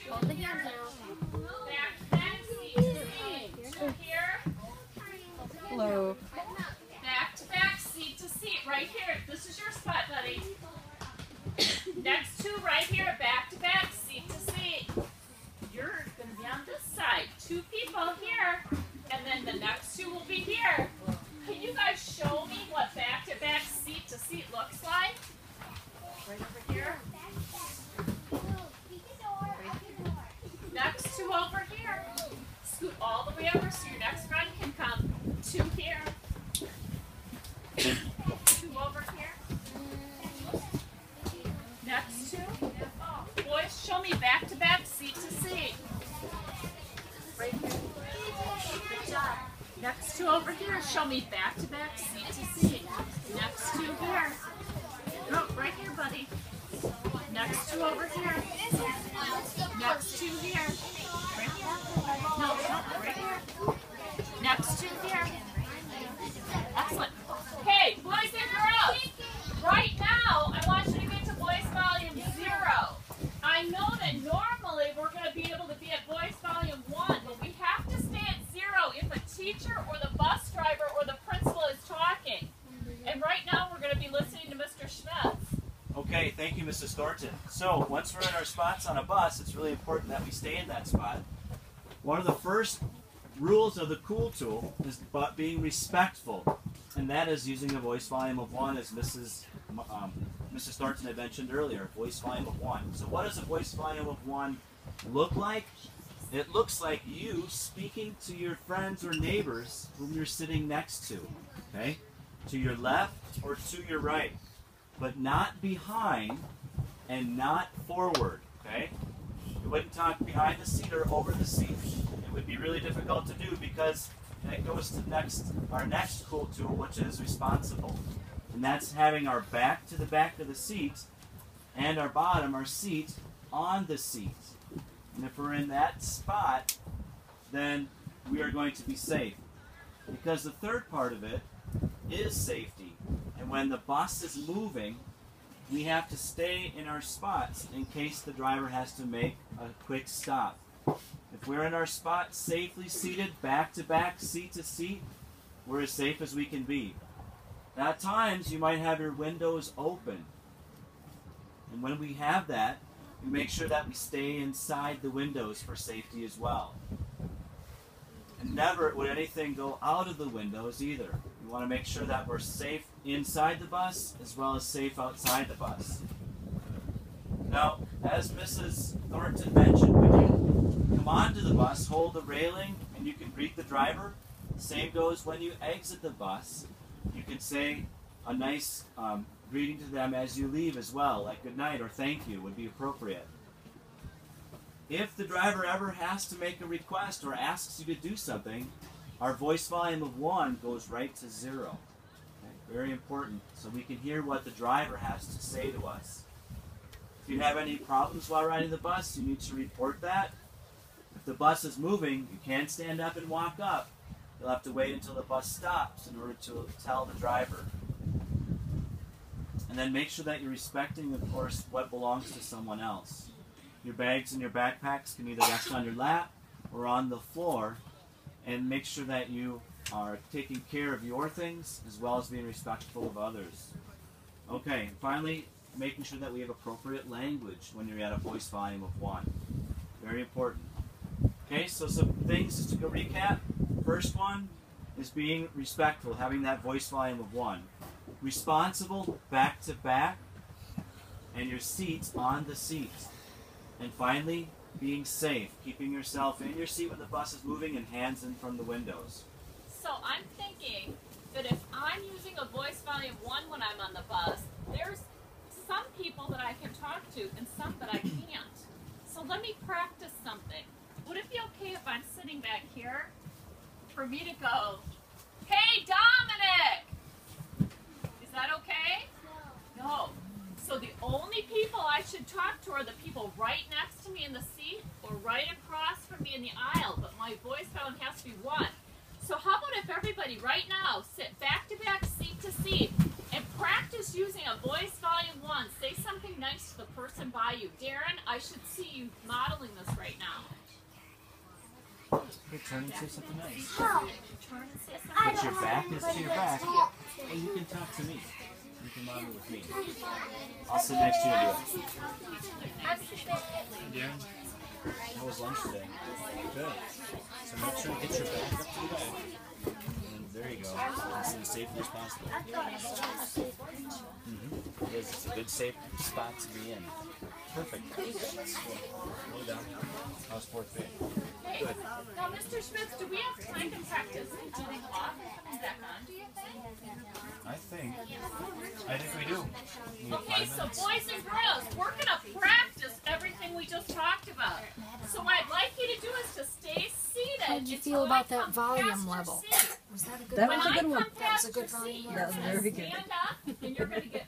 Hold the hands out. Back seat to seat. Here. Hello. Back to back, seat to seat. Right here. This is your spot, buddy. Next two right here. Back to back, seat to seat. You're going to be on this side. Two people here. And then the next two will be here. Can you guys show me what back to back, seat to seat looks like? Right over here. Next two over here. Scoot all the way over so your next friend can come. Two here. Two over here. Next two. Boys, show me back to back, seat to seat. Right here. Good job. Next two over here. Show me back to back, seat to seat. Next two here. Oh, right here, buddy. Next two over here. Next two here. Right here. No, right here. Next two here. Excellent. Okay, boys and girls. Right now, I want you to get to voice volume 0. I know that normally we're going to be able to be at voice volume 1, but we have to stay at 0 if a teacher or the bus driver or the principal is talking. And right now, we're going to be listening to Mr. Schmitz. Okay, thank you, Mrs. Thornton. So, once we're in our spots on a bus, it's really important that we stay in that spot. One of the first rules of the COOL tool is being respectful, and that is using a voice volume of 1, as Mrs. Thornton had mentioned earlier, voice volume of 1. So what does a voice volume of 1 look like? It looks like you speaking to your friends or neighbors whom you're sitting next to, okay? To your left or to your right, but not behind and not forward, okay? You wouldn't talk behind the seat or over the seat. It would be really difficult to do because that goes to our next COOL tool, which is responsible. And that's having our back to the back of the seat and our bottom, our seat, on the seat. And if we're in that spot, then we are going to be safe. Because the third part of it is safety. And when the bus is moving, we have to stay in our spots in case the driver has to make a quick stop. If we're in our spot, safely seated, back to back, seat to seat, we're as safe as we can be. At times, you might have your windows open. And when we have that, we make sure that we stay inside the windows for safety as well. And never would anything go out of the windows either. We want to make sure that we're safe inside the bus as well as safe outside the bus. Now, as Mrs. Thornton mentioned, when you come onto the bus, hold the railing and you can greet the driver. The same goes when you exit the bus. You can say a nice greeting to them as you leave as well, like good night or thank you would be appropriate. If the driver ever has to make a request or asks you to do something, our voice volume of 1 goes right to 0. Okay? Very important, so we can hear what the driver has to say to us. If you have any problems while riding the bus, you need to report that. If the bus is moving, you can't stand up and walk up. You'll have to wait until the bus stops in order to tell the driver. And then make sure that you're respecting, of course, what belongs to someone else. Your bags and your backpacks can either rest on your lap or on the floor, and make sure that you are taking care of your things as well as being respectful of others. Okay, and finally, making sure that we have appropriate language when you're at a voice volume of 1. Very important. Okay, so some things just to go recap. First one is being respectful, having that voice volume of 1. Responsible, back to back, and your seats on the seat. And finally, being safe, keeping yourself in your seat when the bus is moving and hands in from the windows. So I'm thinking that if I'm using a voice volume 1 when I'm on the bus, there's some people that I can talk to and some that I can't. So let me practice something. Would it be okay if I'm sitting back here for me to go, "Hey, Dominic!" Is that okay? No. So the only people I should talk to are the people right next to me in the seat or right across from me in the aisle, but my voice volume has to be 1. So how about if everybody right now sit back to back, seat to seat, and practice using a voice volume 1. Say something nice to the person by you. Darren, I should see you modeling this right now. Here, turn and say something nice. Oh, Turn and say something. Put your back is to your back. And you can talk to me. You can model with me. I'll sit next to you and do it. Darren, how was lunch today? Good. So make sure you get your back up to the bed. And there you go. Nice and safely as possible. It is. It's a good, safe spot to be in. Perfect. Roll down. How's fourth bay? Hey, now, Mr. Schmitz, do we have time to practice getting off and coming back on, do you think? I think we do. We have Okay, 5 so minutes. boys and girls, we're going to practice everything we just talked about. So what I'd like you to do is to stay seated. How did you until feel about I that come volume past your level? seat. Was that a good That one? was a good one. When I come past That was a good your volume. seat, That was you're gonna very good. stand up and you're going to get